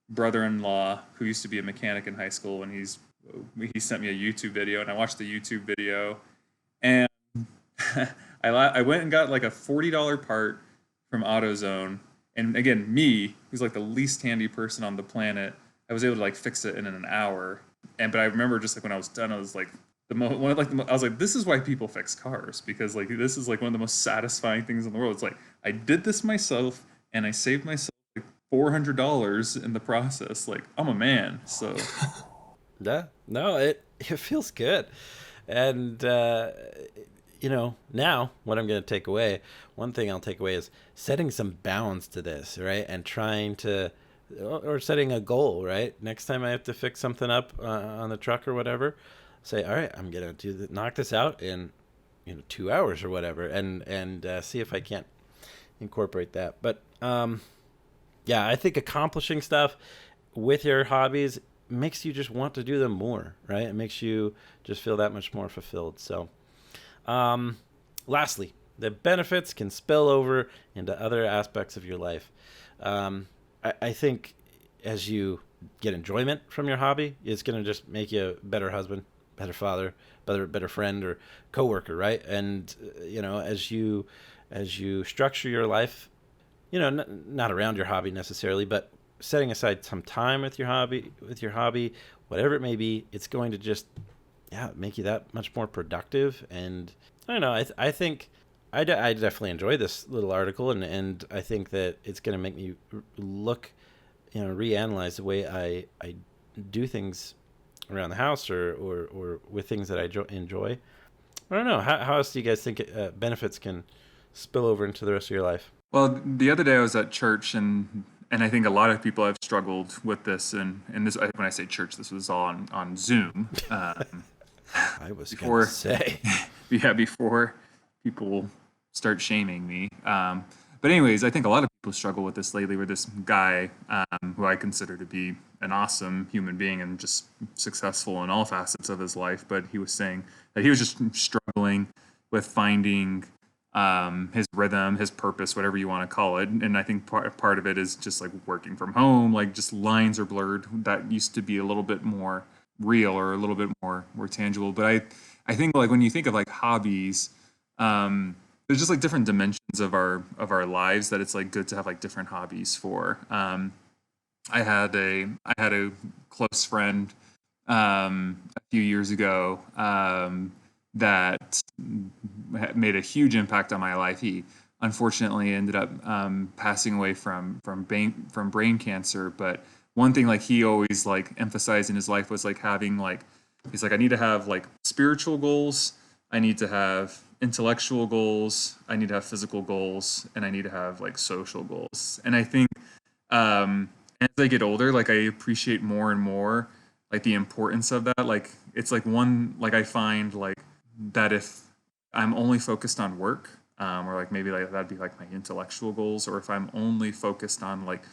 brother-in-law who used to be a mechanic in high school, and he sent me a YouTube video, and I watched the YouTube video, and I went and got like a $40 part from AutoZone. And again, me, who's like the least handy person on the planet, I was able to like fix it in an hour. But I remember just like when I was done, I was like, I was like, this is why people fix cars, because like this is like one of the most satisfying things in the world. It's like I did this myself and I saved myself like $400 in the process. Like I'm a man. So yeah, no, it feels good. And now what I'm going to take away, one thing I'll take away is setting some bounds to this, right? And trying to, or setting a goal, right? Next time I have to fix something up on the truck or whatever, say, all right, I'm going to knock this out in 2 hours or whatever, and see if I can't incorporate that. But yeah, I think accomplishing stuff with your hobbies makes you just want to do them more, right? It makes you just feel that much more fulfilled. So lastly, the benefits can spill over into other aspects of your life. I think as you get enjoyment from your hobby, it's going to just make you a better husband, better father, better friend or coworker, right? And as you structure your life, not around your hobby necessarily, but setting aside some time with your hobby, whatever it may be, it's going to just make you that much more productive. And I don't know, I think I definitely enjoy this little article, and I think that it's going to make me look, reanalyze the way I do things around the house or with things that I enjoy. I don't know. How else do you guys think benefits can spill over into the rest of your life? Well, the other day I was at church, and I think a lot of people have struggled with this. And this, when I say church, this was all on Zoom. I was going to say. Yeah, before people start shaming me. But anyways, I think a lot of people struggle with this lately, with this guy who I consider to be an awesome human being and just successful in all facets of his life. But he was saying that he was just struggling with finding his rhythm, his purpose, whatever you want to call it. And I think part of it is just like working from home, like just lines are blurred. That used to be a little bit more real or a little bit more tangible. But I think like when you think of like hobbies, there's just like different dimensions of our lives that it's like good to have like different hobbies for. I had a close friend a few years ago that made a huge impact on my life. He unfortunately ended up passing away from brain cancer. But one thing like he always like emphasized in his life was like having like, he's like, I need to have like spiritual goals, I need to have intellectual goals, I need to have physical goals, and I need to have like social goals. And I think as I get older, like I appreciate more and more like the importance of that. Like it's like one, like I find like that if I'm only focused on work, or like maybe like that'd be like my intellectual goals, or if I'm only focused on like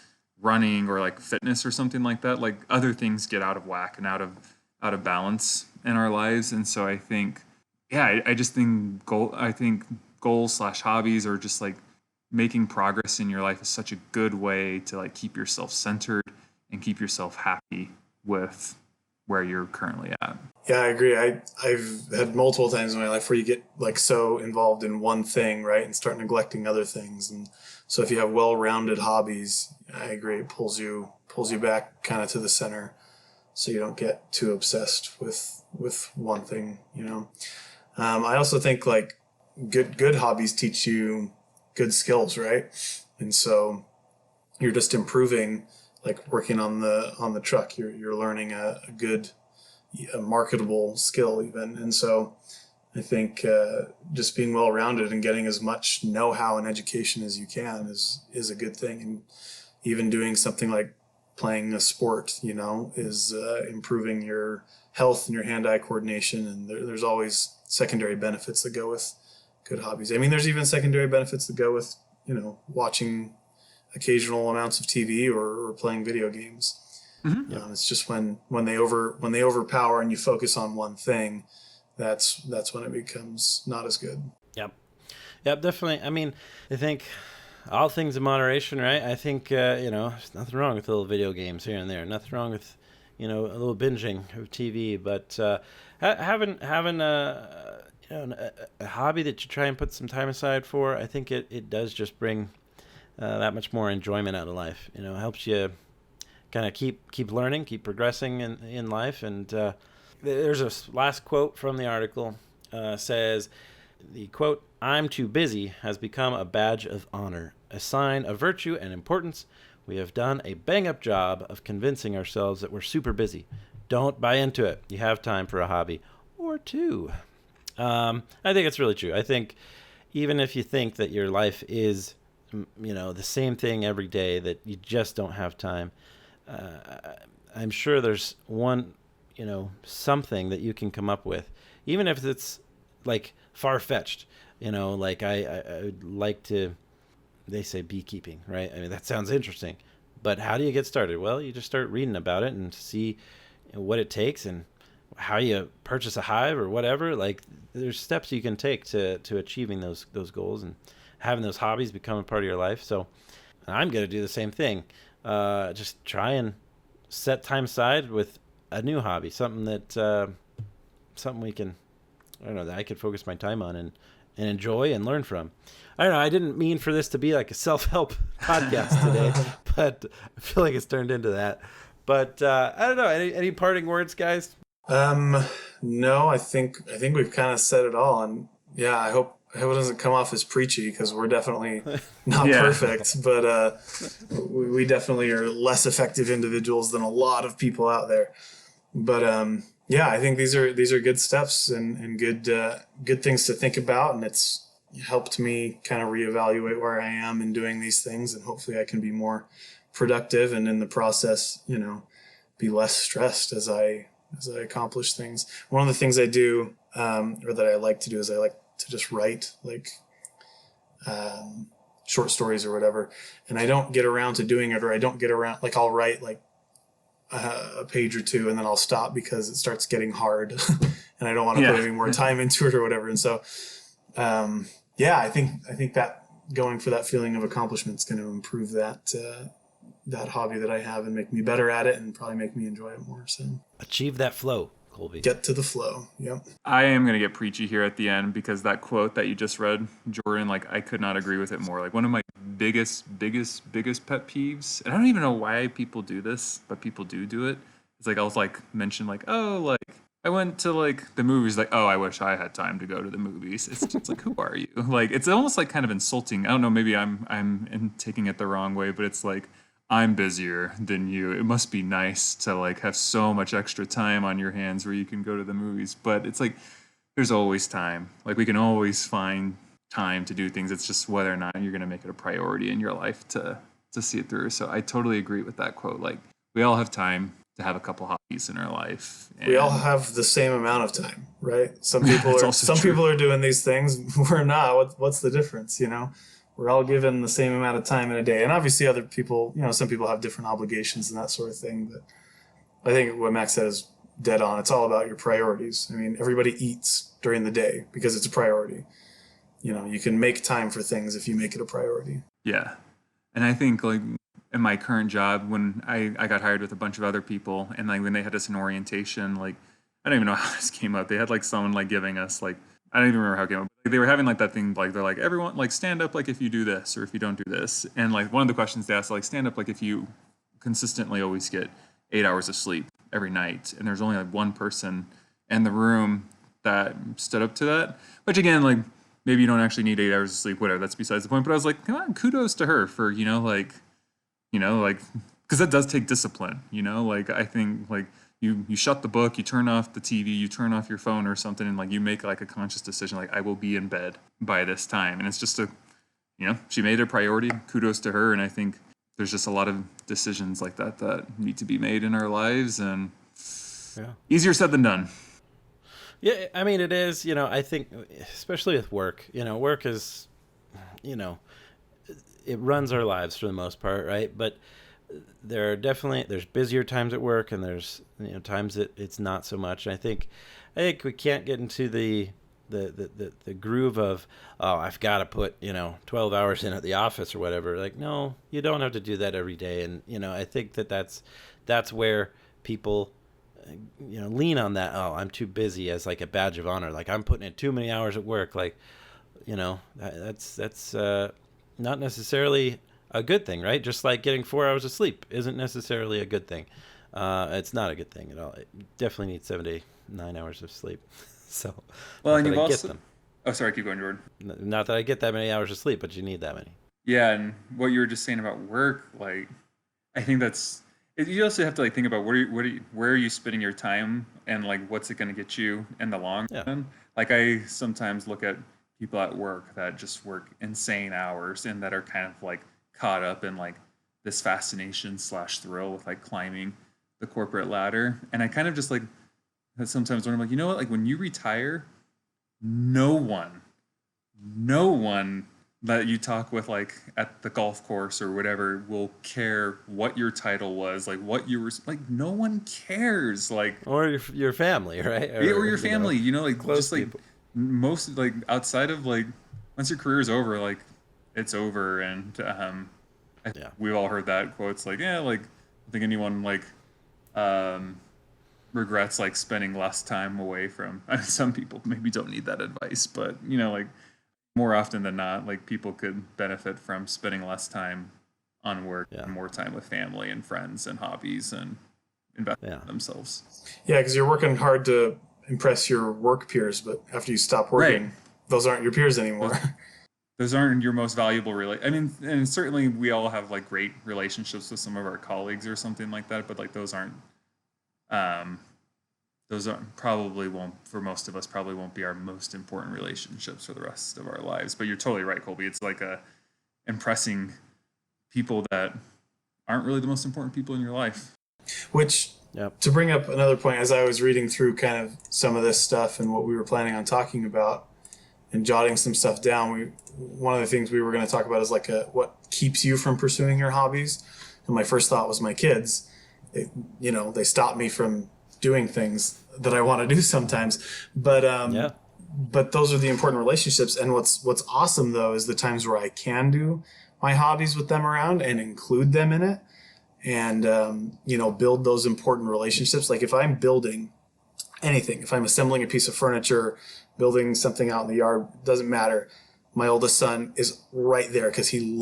running or like fitness or something like that, like other things get out of whack and out of balance in our lives. And so I think, yeah, I just think goals slash hobbies, or just like making progress in your life, is such a good way to like keep yourself centered and keep yourself happy with where you're currently at. Yeah, I agree. I've had multiple times in my life where you get like so involved in one thing, right, and start neglecting other things. And so if you have well-rounded hobbies, I agree, it pulls you back kind of to the center, so you don't get too obsessed with one thing, you know. I also think like good hobbies teach you good skills, right? And so you're just improving, like working on the truck. You're learning a good, a marketable skill even. And so I think just being well-rounded and getting as much know-how and education as you can is a good thing. And even doing something like playing a sport, you know, is improving your health and your hand-eye coordination. And there's always secondary benefits that go with good hobbies. I mean, there's even secondary benefits that go with, you know, watching occasional amounts of TV or playing video games. Mm-hmm. It's just when they overpower and you focus on one thing, that's when it becomes not as good. Yep, definitely. I mean, I think all things in moderation, right? I think you know, there's nothing wrong with little video games here and there. Nothing wrong with, you know, a little binging of TV, but having a you know, a hobby that you try and put some time aside for, I think it does just bring that much more enjoyment out of life. You know, it helps you kind of keep learning, keep progressing in life. And there's a last quote from the article, says, the quote, "I'm too busy has become a badge of honor, a sign of virtue and importance. We have done a bang-up job of convincing ourselves that we're super busy. Don't buy into it. You have time for a hobby or two." I think it's really true. I think even if you think that your life is, you know, the same thing every day, that you just don't have time, I'm sure there's one, you know, something that you can come up with, even if it's like far-fetched, you know, like I would like to, they say beekeeping, right? I mean, that sounds interesting, but how do you get started? Well, you just start reading about it and see, you know, what it takes and how you purchase a hive or whatever. Like, there's steps you can take to achieving those goals and having those hobbies become a part of your life. So I'm going to do the same thing. Just try and set time aside with a new hobby, something that, something we can, I don't know, that I could focus my time on and enjoy and learn from. I don't know. I didn't mean for this to be like a self-help podcast today, but I feel like it's turned into that. But I don't know. Any parting words, guys? No, I think we've kind of said it all. And yeah, I hope it doesn't come off as preachy, because we're definitely not perfect, but we definitely are less effective individuals than a lot of people out there. But yeah, I think these are good steps and good things to think about, and it's helped me kind of reevaluate where I am in doing these things, and hopefully I can be more productive, and in the process, you know, be less stressed as I accomplish things. One of the things I do, or that I like to do, is I like to just write like short stories or whatever, and I don't get around to doing it, or I don't get around, like I'll write like a page or two and then I'll stop because it starts getting hard and I don't want to put any more time into it or whatever. And so yeah, I think that going for that feeling of accomplishment is going to improve that hobby that I have and make me better at it, and probably make me enjoy it more. So achieve that flow, Colby. Get to the flow. Yep. I am going to get preachy here at the end, because that quote that you just read, Jordan, like I could not agree with it more. Like one of my biggest pet peeves, and I don't even know why people do this, but people do it. It's like, I'll like mention like, oh, like I went to like the movies, like, oh, I wish I had time to go to the movies. It's just like, who are you? Like, it's almost like kind of insulting. I don't know, maybe I'm taking it the wrong way, but it's like, I'm busier than you. It must be nice to like have so much extra time on your hands where you can go to the movies. But it's like, there's always time. Like we can always find time to do things. It's just whether or not you're going to make it a priority in your life to see it through. So I totally agree with that quote. Like we all have time to have a couple hobbies in our life. We all have the same amount of time, right? Some people That's are also true. people are doing these things. We're not. What's the difference? We're all given the same amount of time in a day. And obviously other people, some people have different obligations and that sort of thing. But I think what Max said is dead on. It's all about your priorities. I mean, everybody eats during the day because it's a priority. You can make time for things if you make it a priority. Yeah. And I think like in my current job, when I got hired with a bunch of other people, and like when they had us in orientation, like I don't even know how this came up. They had like someone like giving us like, I don't even remember how it came up. Like, they were having like that thing, like they're like, everyone like stand up like if you do this or if you don't do this. And like one of the questions they asked, like stand up like if you consistently always get 8 hours of sleep every night. And there's only like one person in the room that stood up to that, which again, like maybe you don't actually need 8 hours of sleep, whatever, that's besides the point. But I was like, come on, kudos to her for, because that does take discipline, like I think like you shut the book, you turn off the TV, you turn off your phone or something, and like you make like a conscious decision, like I will be in bed by this time. And it's just she made it a priority. Kudos to her. And I think there's just a lot of decisions like that need to be made in our lives, and easier said than done. Yeah, I mean, it is, I think, especially with work, work is, it runs our lives for the most part, right? But there's busier times at work, and there's, times that it's not so much. And I think we can't get into the groove of, oh, I've got to put, 12 hours in at the office or whatever. Like, no, you don't have to do that every day. And, I think that's where people, lean on that. Oh, I'm too busy as like a badge of honor. Like I'm putting in too many hours at work. Like, that's not necessarily a good thing, right? Just like getting 4 hours of sleep isn't necessarily a good thing. It's not a good thing at all. It definitely needs 7 to 9 hours of sleep. So, well, and you've get also, them. Oh, sorry, keep going, Jordan. Not that I get that many hours of sleep, but you need that many. Yeah, and what you were just saying about work, like, I think you also have to like think about where are you spending your time, and like what's it going to get you in the long run. Like I sometimes look at people at work that just work insane hours and that are kind of like caught up in like this fascination / thrill with like climbing the corporate ladder. And I kind of just like sometimes when I'm like, what, like when you retire, no one that you talk with like at the golf course or whatever will care what your title was, like what you were, like no one cares, like, or your family, right? Or your family, like just like people. Most like outside of like once your career is over, like it's over. And we've all heard that quotes like, like I think anyone like regrets like spending less time away from, some people maybe don't need that advice, but like more often than not, like people could benefit from spending less time on work and more time with family and friends and hobbies and invest in themselves. Yeah, because you're working hard to impress your work peers, but after you stop working, those aren't your peers anymore. Those aren't your most valuable and certainly we all have like great relationships with some of our colleagues or something like that, but like those probably won't, for most of us, probably won't be our most important relationships for the rest of our lives. But you're totally right, Colby. It's like impressing people that aren't really the most important people in your life. Which, to bring up another point, as I was reading through kind of some of this stuff and what we were planning on talking about and jotting some stuff down, one of the things we were going to talk about is like what keeps you from pursuing your hobbies. And my first thought was my kids. They stop me from doing things that I want to do sometimes, but those are the important relationships. And what's awesome though is the times where I can do my hobbies with them around and include them in it, and build those important relationships. Like if I'm building anything, if I'm assembling a piece of furniture, building something out in the yard, doesn't matter. My oldest son is right there because he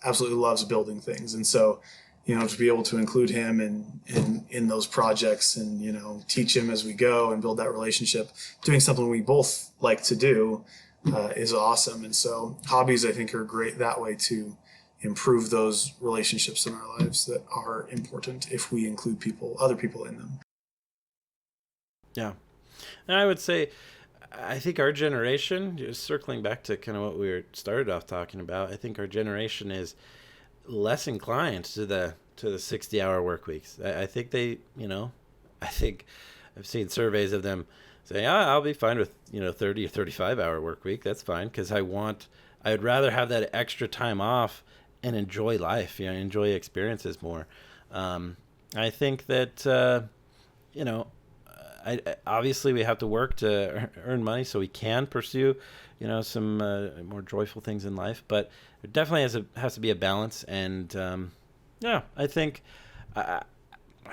absolutely loves building things, and so to be able to include him in those projects and, teach him as we go and build that relationship, doing something we both like to do is awesome. And so hobbies, I think, are great that way to improve those relationships in our lives that are important if we include other people in them. Yeah. And I would say, I think our generation, just circling back to kind of what we started off talking about, I think our generation is less inclined to the to the 60-hour work weeks. I think they, I think I've seen surveys of them saying, I'll be fine with, 30 or 35-hour work week. That's fine, because I'd rather have that extra time off and enjoy life, enjoy experiences more. I think that, obviously we have to work to earn money so we can pursue, some more joyful things in life. But it definitely has to be a balance. And I think I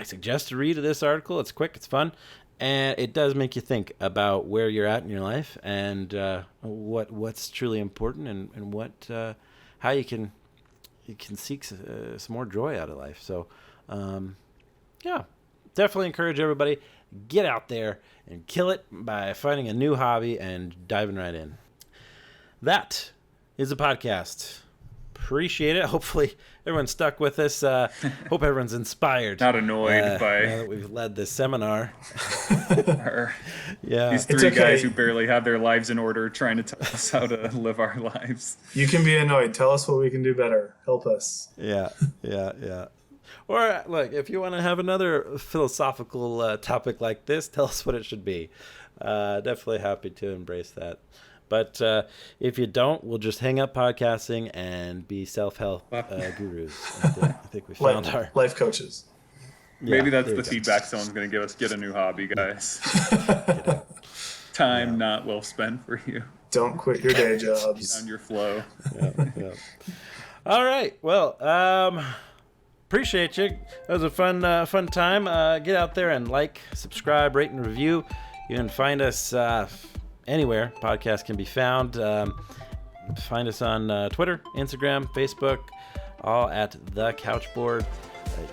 suggest to read this article. It's quick, it's fun, and it does make you think about where you're at in your life and what's truly important and what how you can seek some more joy out of life. So definitely encourage everybody, get out there and kill it by finding a new hobby and diving right in. That is a podcast. Appreciate it. Hopefully everyone's stuck with us. Hope everyone's inspired. Not annoyed by now that we've led this seminar. These three guys who barely have their lives in order trying to tell us how to live our lives. You can be annoyed. Tell us what we can do better. Help us. Yeah. Or look, if you want to have another philosophical topic like this, tell us what it should be. Definitely happy to embrace that. But if you don't, we'll just hang up podcasting and be self-help gurus. I think we found our life coaches. Maybe that's the feedback someone's going to give us. Get a new hobby, guys. Time not well spent for you. Don't quit your day jobs. On your flow. Yeah. All right. Well, appreciate you. That was a fun time. Get out there and like, subscribe, rate, and review. You can find us anywhere podcasts can be found. Find us on Twitter, Instagram, Facebook, all at The Couchboard.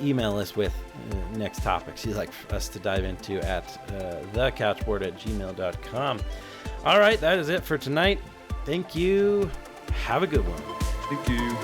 Email us with next topics you'd like us to dive into at thecouchboard@gmail.com. All right, that is it for tonight. Thank you. Have a good one. Thank you.